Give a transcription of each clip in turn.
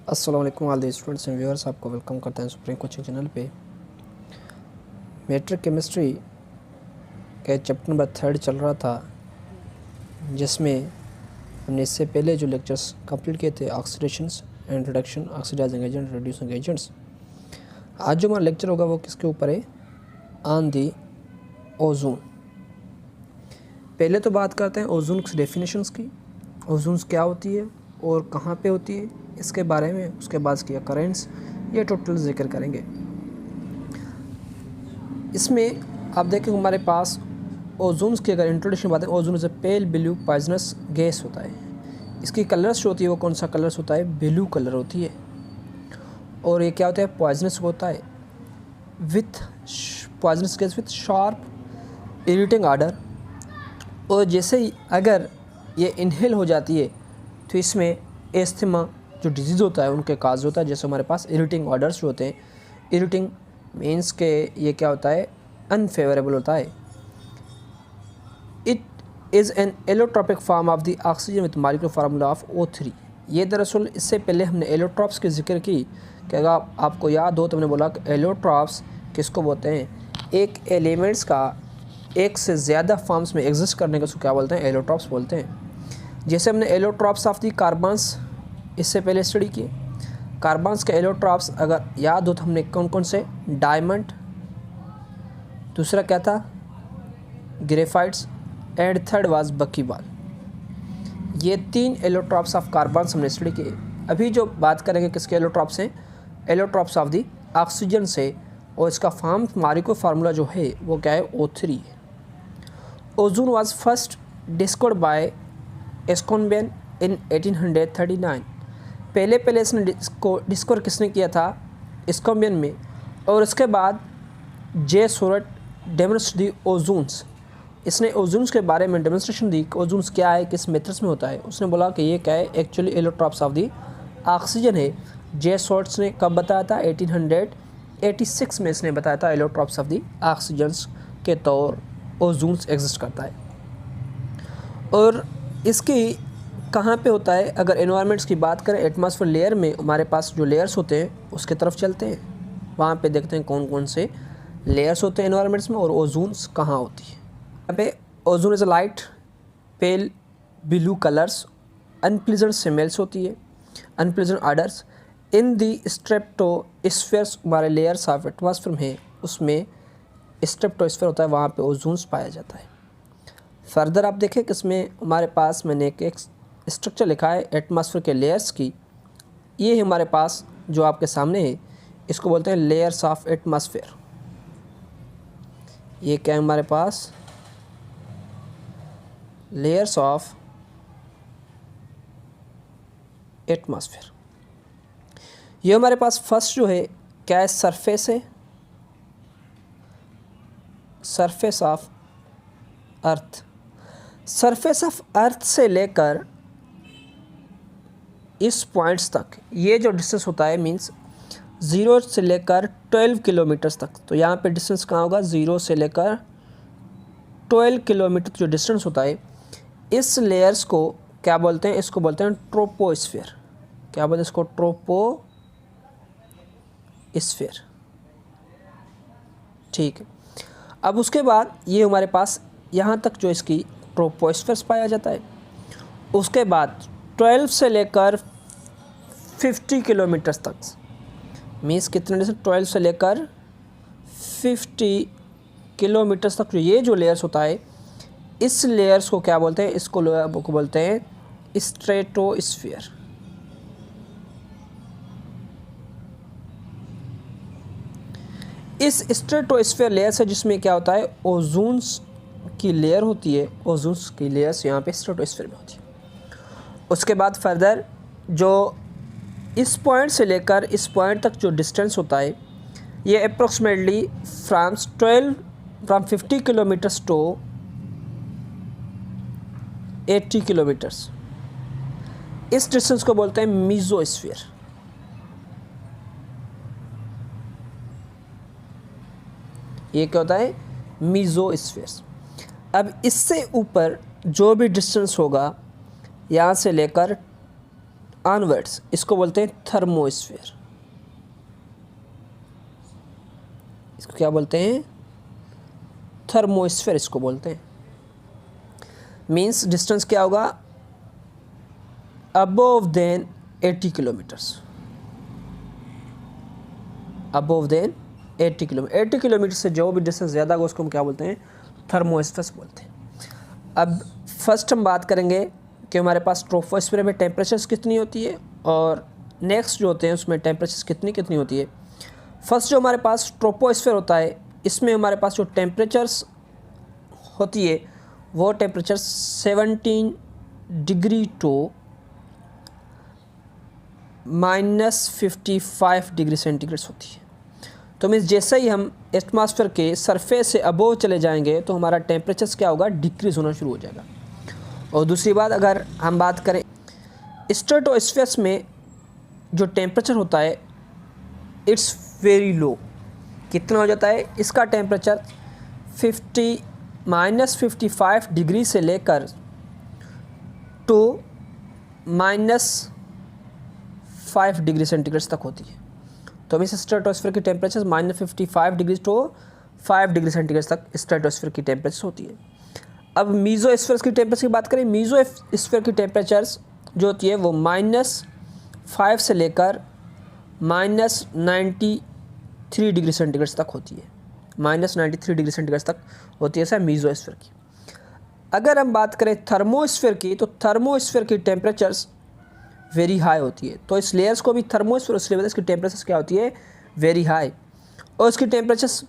अस्सलाम वालेकुम all the students and viewers, आपको वेलकम करते हैं सुप्रीम कोचिंग चैनल पे। मैट्रिक केमिस्ट्री के चैप्टर नंबर 3 चल रहा था, जिसमें हमने इससे पहले जो लेक्चर्स कंप्लीट किए थे oxidations and reduction, oxidising agent, reducing agents. आज जो हमारा लेक्चर होगा वो किसके ऊपर है? On the ozone. पहले तो बात करते हैं ओजोन की डेफिनेशंस की। ओजोन क्या होती है और कहाँ पे होती है, इसके बारे में, उसके बाद इसकी अकरेंस, ये टोटल जिक्र करेंगे। इसमें आप देखें हमारे पास ओजोन की अगर इंट्रोडक्शन बात है, ozone is a pale blue poisonous gas होता है। इसकी कलर्स जो होती है वो कौन सा कलर्स होता है? ब्लू कलर होती है। और ये क्या होता है? पॉइजनस होता है, with poisonous gas with sharp irritating order. और जैसे ही अगर ये इनहेल हो जाती है तो इसमें एस्थमा जो डिजीज़ होता है उनके काज होता है। जैसे हमारे पास इरिटिंग ऑर्डर्स जो होते हैं, इरिटिंग मीन्स के ये क्या होता है? अनफेवरेबल होता है। It is an allotropic form of the oxygen with molecular formula of O3। ये दरअसल इससे पहले हमने एलोट्रॉप्स के जिक्र की कि अगर आपको याद हो तो हमने बोला कि एलोट्रॉप्स किसको बोलते हैं? एक एलिमेंट्स का एक से ज़्यादा फॉर्म्स में एग्जिस्ट करने को क्या बोलते हैं? एलोट्रॉप्स बोलते हैं। जैसे हमने एलोट्रॉप्स ऑफ दी कार्बन्स इससे पहले स्टडी किए। कार्बन्स के एलोट्रॉप्स अगर याद हो तो हमने कौन कौन से? डायमंड, दूसरा क्या था? ग्रेफाइट्स, एंड थर्ड वाज बकीबाल। ये 3 एलोट्रॉप्स ऑफ कार्बन्स हमने स्टडी किए। अभी जो बात करेंगे किसके एलोट्रॉप्स हैं? एलोट्रॉप्स ऑफ दी ऑक्सीजन से। और इसका मॉलिक्यूलर फार्मूला जो है वो क्या है? O3 है। Ozone was first discovered by Escombian in 1839। पहले इसने डिस्कवर किसने किया था? एस्कोम्बियन में। और उसके बाद जे सोरट डेमोन्स्ट्रेट दी ओजोन्स। इसने ओजोन्स के बारे में डेमोन्स्ट्रेशन दी, ओजोन्स क्या है, किस मेथड्स में होता है। उसने बोला कि ये क्या है? Actually allotropes of the oxygen है। जे सोर्ट्स ने कब बताया था? 1886 में इसने बताया था एलोट्रॉप्स ऑफ दी ऑक्सीजन्स के तौर ओजोन्स एग्जिस्ट करता है। और इसकी कहाँ पे होता है? अगर एनवायरनमेंट्स की बात करें, एटमॉस्फेयर लेयर में हमारे पास जो लेयर्स होते हैं उसके तरफ चलते हैं, वहाँ पे देखते हैं कौन कौन से लेयर्स होते हैं एनवायरनमेंट्स में और ओजोन्स कहाँ होती है। यहाँ पे ozone is a light pale blue colours, unpleasant smells होती है, अनप्लीजेंट ऑर्डर्स इन दी स्ट्रेप्टोस्फीयर्स। हमारे लेयर्स ऑफ एटमॉस्फेयर में उसमें स्ट्रेप्टोस्फीयर होता है, वहाँ पे ओजोन्स पाया जाता है। फर्दर आप देखें कि इसमें हमारे पास मैंने एक स्ट्रक्चर लिखा है एटमॉस्फेयर के लेयर्स की। ये है हमारे पास जो आपके सामने है, इसको बोलते हैं लेयर्स ऑफ एटमॉस्फेयर। ये क्या है हमारे पास? Layers of atmosphere. ये हमारे पास फर्स्ट जो है क्या है? सरफेस है, surface of earth. Surface of earth से लेकर इस पॉइंट्स तक ये जो डिस्टेंस होता है मींस 0 से लेकर 12 किलोमीटर्स तक। तो यहाँ पे डिस्टेंस कहाँ होगा? 0 से लेकर 12 किलोमीटर जो डिस्टेंस होता है, इस लेयर्स को क्या बोलते हैं? इसको बोलते हैं ट्रोपोस्फीयर। क्या बोलते हैं इसको? ट्रोपोस्फीयर। ठीक है। अब उसके बाद ये हमारे पास यहाँ तक जो इसकी ट्रोपोस्फीयर पाया जाता है। उसके बाद 12 से लेकर 50 किलोमीटर्स तक, मीन्स कितने डिस्टेंस? 12 से लेकर 50 किलोमीटर्स तक ये जो लेयर्स होता है, इस लेयर्स को क्या बोलते हैं? इसको बोलते हैं स्ट्रेटोस्फीयर। इस स्ट्रेटोस्फीयर लेयर से जिसमें क्या होता है? ओजोन्स की लेयर होती है। ओजोन्स की लेयर्स यहाँ पे स्ट्रेटोस्फीयर में होती है। उसके बाद फर्दर जो इस पॉइंट से लेकर इस पॉइंट तक जो डिस्टेंस होता है, ये approximately from 50 kilometres to 80 kilometres. इस डिस्टेंस को बोलते हैं मीजोस्फीयर। ये क्या होता है? मीजोस्फीयर। अब इससे ऊपर जो भी डिस्टेंस होगा यहाँ से लेकर ऑनवर्ड्स इसको बोलते हैं थर्मोस्फीयर। इसको क्या बोलते हैं? थर्मोस्फीयर इसको बोलते हैं। मीन्स डिस्टेंस क्या होगा? Above than 80 kilometres, above than 80 kilometre. 80 kilometre से जो भी डिस्टेंस ज़्यादा होगा उसको हम क्या बोलते हैं? थर्मोस्फीयर बोलते हैं। अब फर्स्ट हम बात करेंगे कि हमारे पास ट्रोपोस्फीयर में टेम्परेचर्स कितनी होती है और नेक्स्ट जो होते हैं उसमें टेम्परेचर्स कितनी होती है। फर्स्ट जो हमारे पास ट्रोपोस्फीयर होता है, इसमें हमारे पास जो टेम्परेचर्स होती है वो temperature 17 degree to -55 degree centigrade होती है। तो मीन्स जैसे ही हम एटमॉस्फेयर के सरफेस से अबोव चले जाएंगे तो हमारा टेम्परेचर क्या होगा? डिक्रीज़ होना शुरू हो जाएगा। और दूसरी बात, अगर हम बात करें स्ट्रेटोस्फीयर में जो टेम्परेचर होता है इट्स वेरी लो। कितना हो जाता है? इसका टेम्परेचर -55 डिग्री से लेकर टू -5 डिग्री सेंटीग्रेड तक होती है। तो मीन्स स्ट्रेटोस्फीयर की temperature -55 degree to 5 degree centigrade तक स्ट्रेटोस्फीयर की टेम्परेचर होती है। अब मीज़ोस्फीयर की टेम्परेचर की बात करें, मीज़ोस्फीयर की टेम्परेचर्स जो होती है वो -5 से लेकर -93 डिग्री सेंटीग्रेड तक होती है। -93 डिग्री सेंटीग्रेड तक होती है मीज़ोस्फीयर की। अगर हम बात करें थर्मोस्फीयर की, तो थर्मोस्फीयर की टेम्परेचर्स वेरी हाई होती है। तो इस लेयर्स को भी थर्मोस्फीयर, इसलिए वजह इसकी टेम्परेचर्स क्या होती है? Very high. और इसकी टेम्परेचर्स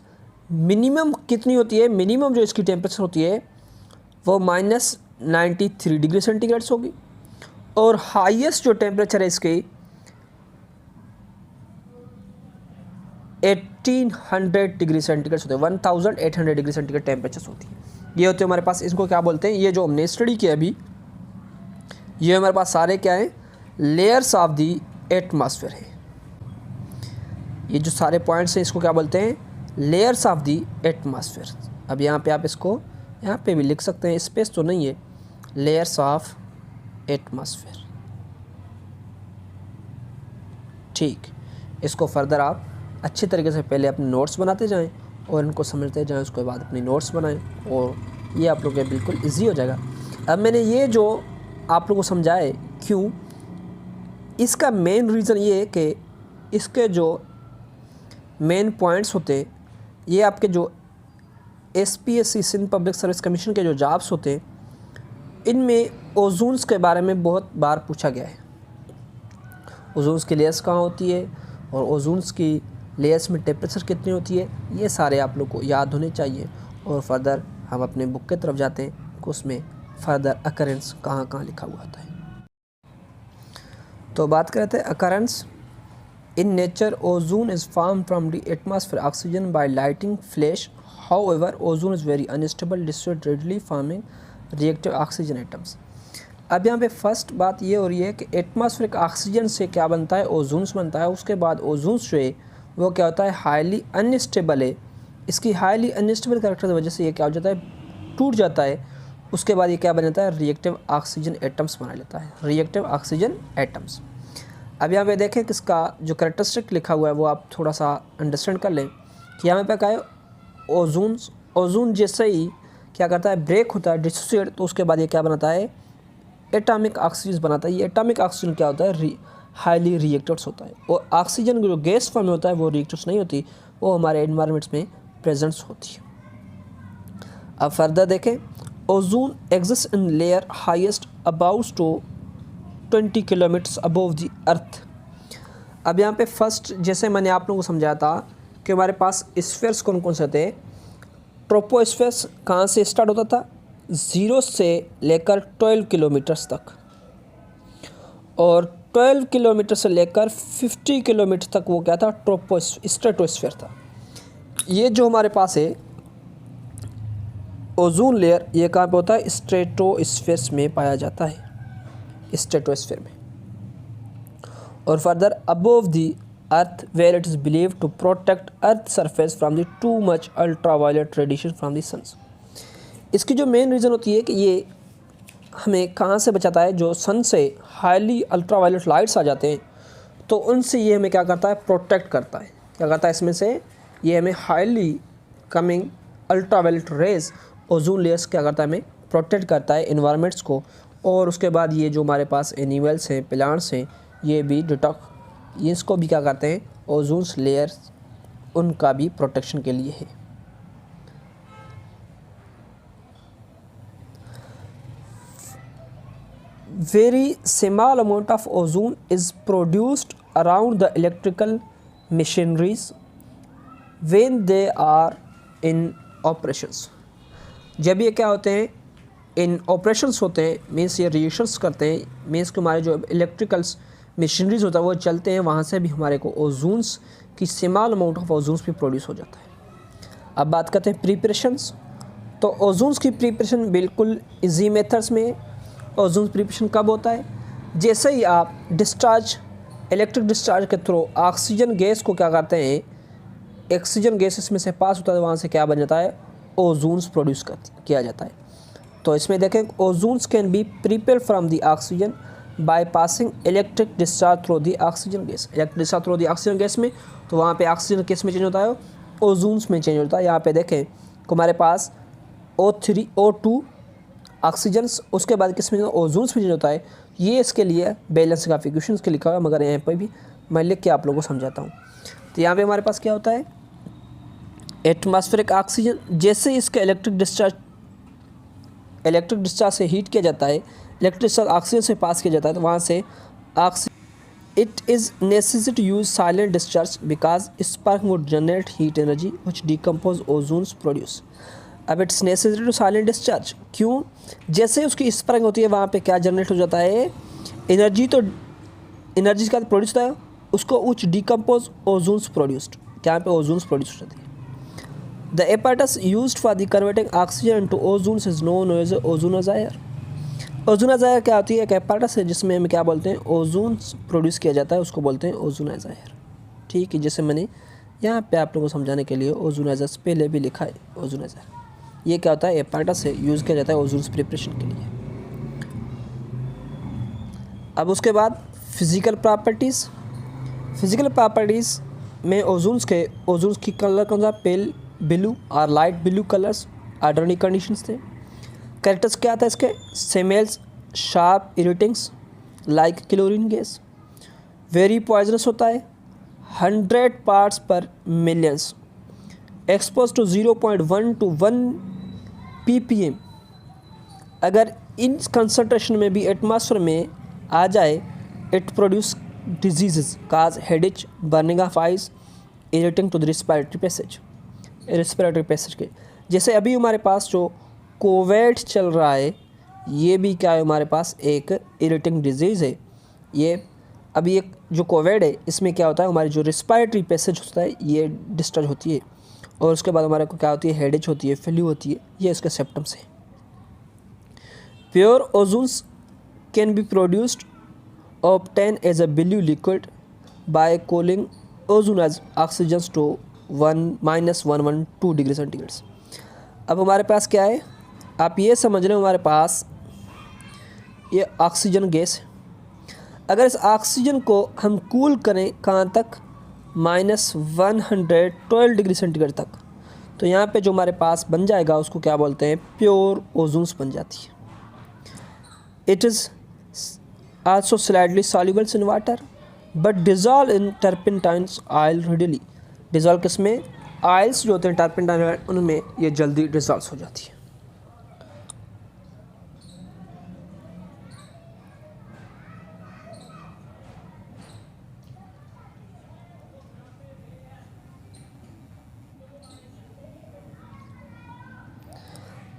मिनिमम कितनी होती है? मिनिमम जो इसकी टेम्परेचर होती है वो -93 डिग्री सेंटीग्रेड होगी। और हाईएस्ट जो टेम्परेचर है इसकी 1800 डिग्री सेंटीग्रेड होते हैं, 1800 डिग्री सेंटीग्रेड टेम्परेचर होती है। ये होते हैं हमारे पास, इसको क्या बोलते हैं? ये जो हमने स्टडी किया अभी, ये हमारे पास सारे क्या हैं? लेयर्स ऑफ दी एटमॉस्फेयर है। ये जो सारे पॉइंट्स हैं इसको क्या बोलते हैं? Layers of the atmosphere. अब यहाँ पे आप इसको यहाँ पे भी लिख सकते हैं, स्पेस तो नहीं है। लेयर्स ऑफ एटमॉस्फेयर, ठीक। इसको फर्दर आप अच्छी तरीके से पहले अपने नोट्स बनाते जाएं और इनको समझते जाएं, उसके बाद अपनी नोट्स बनाएं और ये आप लोगों के बिल्कुल इजी हो जाएगा। अब मैंने ये जो आप लोगों को समझाए क्यों, इसका मेन रीज़न ये है कि इसके जो मेन पॉइंट्स होते हैं, ये आपके जो SPSC Sindh public service commission के जो जॉब्स होते हैं, इनमें ओजोन्स के बारे में बहुत बार पूछा गया है। ओजोन्स की लेयर्स कहाँ होती है और ओजोन्स की लेयर्स में टेम्परेचर कितनी होती है, ये सारे आप लोग को याद होने चाहिए। और फर्दर हम अपने बुक की तरफ जाते हैं कि उसमें फर्दर अकरेंस कहाँ कहाँ लिखा हुआ होता है। तो बात करते हैं occurrence. In nature ozone is form from the atmosphere oxygen by lighting flash. However ozone is very unstable destroyed readily forming reactive oxygen atoms. अब यहाँ पे फर्स्ट बात ये हो रही है कि एटमॉस्फेरिक ऑक्सीजन से क्या बनता है? ओजोन्स बनता है। उसके बाद ओजोन्स जो है वो क्या होता है? हाईली अनस्टेबल है। इसकी हाईली अनस्टेबल कैरेक्टर की वजह से ये क्या हो जाता है? टूट जाता है। उसके बाद ये क्या बन जाता है? रिएक्टिव ऑक्सीजन एटम्स बना लेता है, रिएक्टिव ऑक्सीजन एटम्स। अब यहाँ पे देखें कि इसका जो कैरेक्टरिस्टिक लिखा हुआ है वो आप थोड़ा सा अंडरस्टैंड कर लें कि यहाँ पे क्या है? ओजोन जैसे ही क्या करता है? ब्रेक होता है, डिसोसिएट, तो उसके बाद ये क्या बनाता है? एटॉमिक ऑक्सीजन बनाता है। ये एटॉमिक ऑक्सीजन क्या होता है? हाईली रिएक्टर्स होता है। और ऑक्सीजन जो गैस फॉर्म में होता है वो रिएक्टर्स नहीं होती, वो हमारे एनवायरनमेंट्स में प्रेजेंट्स होती है। अब फर्दर देखें, ozone exist in layer highest about to 20 kilometres above the earth. अब यहाँ पे फर्स्ट जैसे मैंने आप लोगों को समझाया था कि हमारे पास स्फीयर्स कौन कौन से होते हैं। ट्रोपोस्फीयर्स कहाँ से स्टार्ट होता था? 0 से लेकर 12 किलोमीटर्स तक, और 12 किलोमीटर से लेकर 50 किलोमीटर तक वो क्या था? स्ट्रेटोस्फीयर था। ये जो हमारे पास है ओजोन लेयर, ये कहाँ पे होता है? स्ट्रेटोस्फीयर में पाया जाता है, स्ट्रेटोस्फीयर में। और further above the earth where it is believe to protect earth surface from the too much ultraviolet radiation from the suns. इसकी जो मेन रीज़न होती है कि ये हमें कहाँ से बचाता है, जो सन से हाईली अल्ट्रावायलेट लाइट्स आ जाते हैं तो उनसे ये हमें क्या करता है, प्रोटेक्ट करता है। क्या करता है इसमें से, ये हमें highly coming ultraviolet rays ozone layers क्या करता है, हमें प्रोटेक्ट करता है इन्वायरमेंट्स को। और उसके बाद ये जो हमारे पास एनिमल्स हैं, प्लांट्स हैं, ये भी डिटॉक्स, इसको भी क्या करते हैं, ओजोन लेयर्स उनका भी प्रोटेक्शन के लिए है। Very small amount of ozone is produced around the electrical machineries when they are in operations। जब ये क्या होते हैं, इन ऑपरेशंस होते हैं, मीन्स ये रिएक्शंस करते हैं, मीन्स कि हमारे जो इलेक्ट्रिकल्स मशीनरीज होता है वो चलते हैं, वहाँ से भी हमारे को ओजोन्स की स्मॉल अमाउंट ऑफ ओजोन्स भी प्रोड्यूस हो जाता है। अब बात करते हैं प्रिपरेशंस। तो ओजोन्स की प्रिपरेशन बिल्कुल इजी मेथड्स में। ओजोन प्रिपरेशन कब होता है, जैसे ही आप डिस्चार्ज, इलेक्ट्रिक डिस्चार्ज के थ्रू ऑक्सीजन गैस को क्या करते हैं, ऑक्सीजन गैस इसमें से पास होता है, वहाँ से क्या बन जाता है, ओजोन्स प्रोड्यूस किया जाता है। तो इसमें देखें, ozones can be prepare from the oxygen by passing electric discharge through the oxygen gas. Electric discharge through the oxygen gas में, तो वहाँ पे ऑक्सीजन किस में चेंज होता है, ओजोन्स में चेंज होता है। यहाँ पे देखें हमारे पास O3 O2 ऑक्सीजन्स, उसके बाद किस में ओजोन्स में चेंज होता है। ये इसके लिए बैलेंस का इक्वेशंस के लिखा हुआ है, मगर यहाँ पे भी मैं लिख के आप लोगों को समझाता हूँ। तो यहाँ पे हमारे पास क्या होता है, एटमॉस्फेरिक ऑक्सीजन, जैसे इसका इलेक्ट्रिक डिस्चार्ज से हीट किया जाता है, इलेक्ट्रिक डिस्चार्ज ऑक्सीजन से पास किया जाता है, तो वहाँ से it is necessary to use silent discharge because sparking would generate heat energy which decompose ozones produce. अब it's necessary to silent discharge, क्यों, जैसे उसकी स्पार्किंग होती है वहाँ पे क्या जनरेट हो जाता है, एनर्जी। तो एनर्जी का प्रोड्यूस होता है, उसको उच डिकम्पोज ओजोन्स प्रोड्यूस्ड, यहाँ पे ओजोन्स प्रोड्यूस होती है। The apparatus used for the converting oxygen into ozones is known as ozoniser. Ozoniser क्या होती है, एक एपैरेटस है जिसमें हम क्या बोलते हैं, ओजोन्स प्रोड्यूस किया जाता है, उसको बोलते हैं ओजोनाइजर। ठीक है, जैसे मैंने यहाँ पे आप लोगों को समझाने के लिए ओजोनाइजर पहले भी लिखा है। ओजोनाइजर ये क्या होता है, एपैरेटस से यूज़ किया जाता है ओजोन्स प्रिपरेशन के लिए। अब उसके बाद फिज़िकल प्रॉपर्टीज़। फिज़िकल प्रॉपर्टीज़ में ओजोन्स की कलर कौन सा, पेल ब्लू और light blue colours ordinary conditions थे। कैरेक्टर्स क्या था इसके, smells sharp irritatings like chlorine gas, very poisonous होता है, 100 parts per millions, expose to 0.1 to 1 ppm। अगर इन कंसनट्रेशन में भी एटमॉस्फेयर में आ जाए, it produce disease cause headache, burning of eyes, irritating to the respiratory passage के। जैसे अभी हमारे पास जो कोविड चल रहा है, ये भी क्या है, हमारे पास एक इरिटिंग डिजीज़ है। ये अभी एक जो कोविड है, इसमें क्या होता है, हमारी जो रिस्पिरेटरी पैसेज होता है ये डिस्टर्ब होती है, और उसके बाद हमारे को क्या होती है, हेडेच होती है, फ्लू होती है। ये इसके सिम्पटम्स है। Pure ozones can be produced obtain as a blue liquid by cooling ozonise oxygen to -112 degree centigrade. अब हमारे पास क्या है, आप ये समझ रहे हो, हमारे पास ये ऑक्सीजन गैस है। अगर इस ऑक्सीजन को हम कूल करें कहाँ तक, -112 डिग्री सेंटीग्रेड तक, तो यहाँ पे जो हमारे पास बन जाएगा उसको क्या बोलते हैं, प्योर ओजोन्स बन जाती है। It is also slightly solubles in water but dissolve in turpentines oil readily. Dissolve किसमें, ऑयल्स जो होते हैं टर्पेंटाइन, उनमें ये जल्दी डिजॉल्व हो जाती है।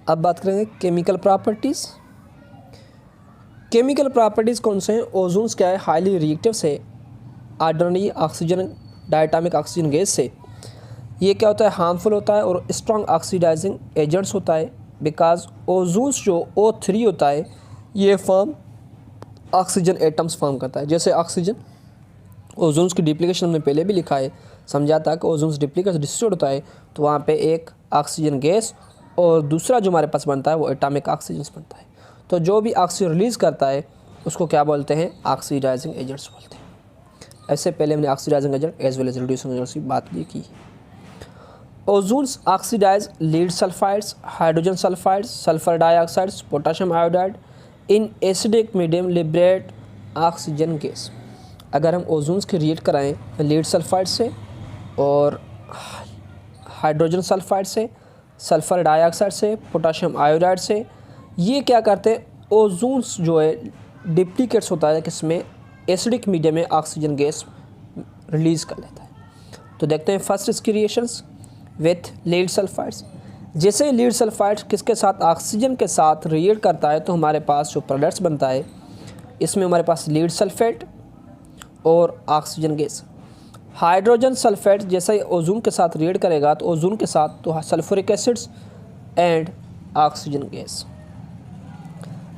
अब बात करेंगे केमिकल प्रॉपर्टीज़। केमिकल प्रॉपर्टीज़ कौन से हैं, ओजोन्स क्या है, हाईली रिएक्टिव से ordinary oxygen diatomic oxygen gas से। ये क्या होता है, हार्मफुल होता है और स्ट्रॉन्ग ऑक्सीडाइजिंग एजेंट्स होता है, बिकॉज ओजोन्स जो O3 होता है ये फॉर्म ऑक्सीजन एटम्स फॉर्म करता है। जैसे ऑक्सीजन, ओजोन्स की डिप्लीकेशन हमने पहले भी लिखा है, समझा था कि ओजोन्स डिप्लीकेशन डिस्ट्रीब्यूट होता है, तो वहाँ पे एक ऑक्सीजन गैस और दूसरा जो हमारे पास बनता है वो एटॉमिक ऑक्सीजन बनता है। तो जो भी ऑक्सीजन रिलीज़ करता है उसको क्या बोलते हैं, ऑक्सीडाइजिंग एजेंट्स बोलते हैं। ऐसे पहले हमने oxidising agent as well as reducing agents की बात की। Ozones oxidise lead sulphides, hydrogen sulphides, sulphur dioxides, potassium iodide in acidic medium liberate oxygen gas. अगर हम ओजोन्स के रिएक्ट कराएं लीड सल्फाइड से और हाइड्रोजन सल्फाइड से, सल्फर डाइऑक्साइड से, पोटाशियम आयोडाइड से, ये क्या करते हैं, ओजोन्स जो है डिप्लीकेट्स होता है किसमें, एसिडिक मीडियम में ऑक्सीजन गैस रिलीज़ कर लेता है। तो देखते हैं फर्स्ट इसकी रिएक्शंस विथ लीड सल्फाइड्स। जैसे ही लीड सल्फाइड किसके साथ, ऑक्सीजन के साथ रिएक्ट करता है तो हमारे पास जो प्रोडक्ट्स बनता है इसमें हमारे पास लीड सल्फेट और ऑक्सीजन गैस। हाइड्रोजन सल्फेट जैसे ही ओजोन के साथ रिएक्ट करेगा तो ओजोन के साथ तो sulphuric acids and oxygen gas.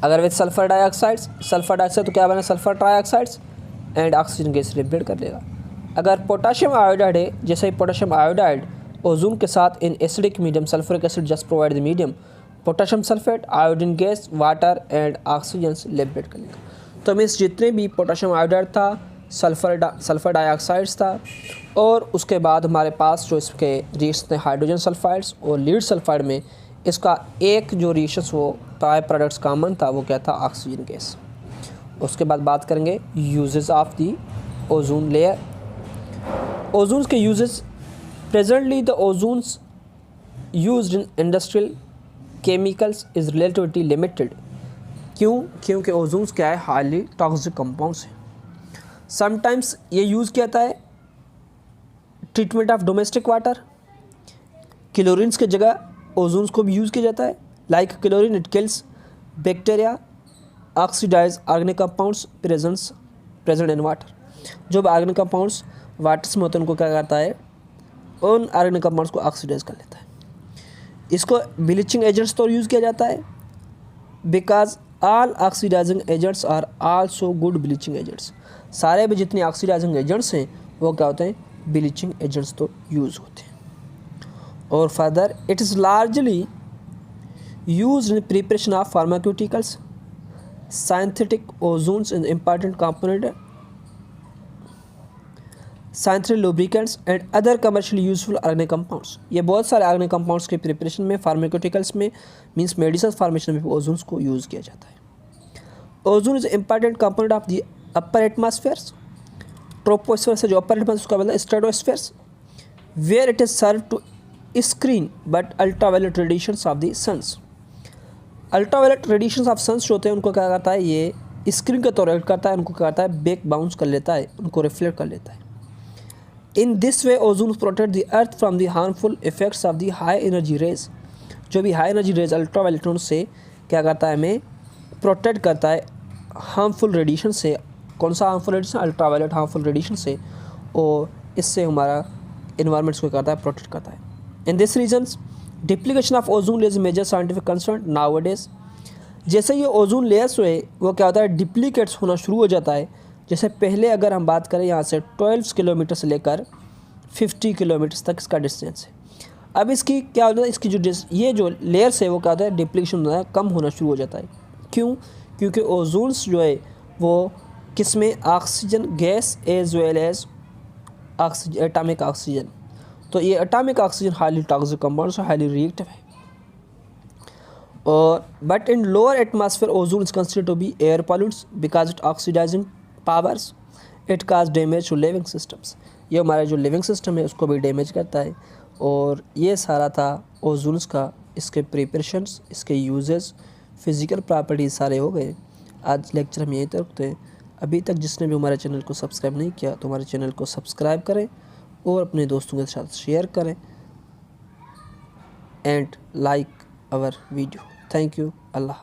अगर विद सल्फर डाइऑक्साइड तो क्या बना, sulphur trioxides and oxygen gas liberate कर लेगा। अगर पोटाशियम आयोडाइड है, जैसे ही पोटाशियम आयोडाइड ओजोन के साथ इन acidic medium, sulphuric acid just provide the medium, potassium sulphate, iodine gas, water and oxygen liberate कर लेगा। तो मीन्स जितने भी पोटाशियम आयोडाइड था, सल्फर डाइऑक्साइड्स था, और उसके बाद हमारे पास जो इसके रिएक्शन थे हाइड्रोजन सल्फाइड्स और लीड सल्फाइड में, इसका एक जो रिएक्शंस वो बाय प्रोडक्ट्स कॉमन था वो क्या था, ऑक्सीजन गैस। उसके बाद बात करेंगे uses of the ozone layer. Ozones के uses, presently the ozones used in industrial chemicals is relatively limited. क्यों? क्योंकि ओजोन्स क्या है, हाईली टॉक्सिक कंपाउंड्स है। समटाइम्स ये यूज़ किया जाता है treatment of domestic water, chlorines की जगह ओजोन्स को भी यूज़ किया जाता है। Like chlorine it kills bacteria, oxidise organic compounds present in water. जो भी ऑर्गेनिक कंपाउंड्स वाटर्स में होते हैं उनको क्या करता है, उन ऑर्गेनिक कंपाउंड्स को ऑक्सीडाइज कर लेता है। इसको ब्लीचिंग एजेंट्स तो यूज़ किया जाता है, because all oxidising agents are also good bleaching agents. सारे भी जितने ऑक्सीडाइजिंग एजेंट्स हैं वो क्या होते हैं, ब्लीचिंग एजेंट्स तो यूज़ होते हैं। और further it is largely used in preparation of pharmaceuticals, synthetic ozones in important component, synthetic lubricants and other commercially useful organic compounds. ये बहुत सारे ऑर्गेनिक कंपाउंड्स के प्रिपरेशन में, फार्मास्यूटिकल्स में, मींस मेडिसिन फार्मेशन में भी ओजोन्स को यूज़ किया जाता है। Ozone is important component of the upper atmospheres. Troposphere से जो अपर एटमॉस्फेयर उसका मतलब stratospheres, where it is serve to screen but ultraviolet radiations of the suns. Ultraviolet radiations of suns जो होते हैं उनको क्या करता है, ये स्क्रीन के तौर पर करता है, उनको क्या करता है, बैक बाउंस कर लेता है, उनको रिफ्लेक्ट कर लेता है। In this way ozone protect the earth from the harmful effects of the high energy rays. जो भी हाई एनर्जी रेज अल्ट्रावायलेट से क्या करता है, हमें प्रोटेक्ट करता है हार्मफुल रेडिएशन से। कौन सा harmful radiation, ultraviolet harmful radiation से, और इससे हमारा इन्वायरमेंट्स को करता है, प्रोटेक्ट करता है। In this regions depletion of ozone layer is major scientific concern nowadays. जैसे ये ओजोन लेयर्स हुए वो क्या होता है, डिप्लीकेट्स होना शुरू हो जाता है। जैसे पहले अगर हम बात करें यहाँ से 12 किलोमीटर से लेकर 50 किलोमीटर तक इसका डिस्टेंस है। अब इसकी क्या होता है, इसकी जो ये जो लेयर्स है वो क्या होता है, डिप्लीशन होता है, कम होना शुरू हो जाता है। क्यों? क्योंकि ओजोन्स जो है वो किस में, oxygen gas as well as oxygen, atomic oxygen. तो ये atomic oxygen highly toxic compound, highly reactive है। और but in lower atmosphere ozone is considered to be air pollutes because it oxidising powers it cause damage to living systems. ये हमारा जो living system है उसको भी डैमेज करता है। और ये सारा था ओजोन्स का, इसके प्रिपरेशंस, इसके यूजेस, फिज़िकल प्रॉपर्टीज सारे हो गए। आज लेक्चर हम यहीं तक रखते हैं। अभी तक जिसने भी हमारे चैनल को सब्सक्राइब नहीं किया तो हमारे चैनल को सब्सक्राइब करें और अपने दोस्तों के साथ शेयर करें and like our video. Thank you. Allah.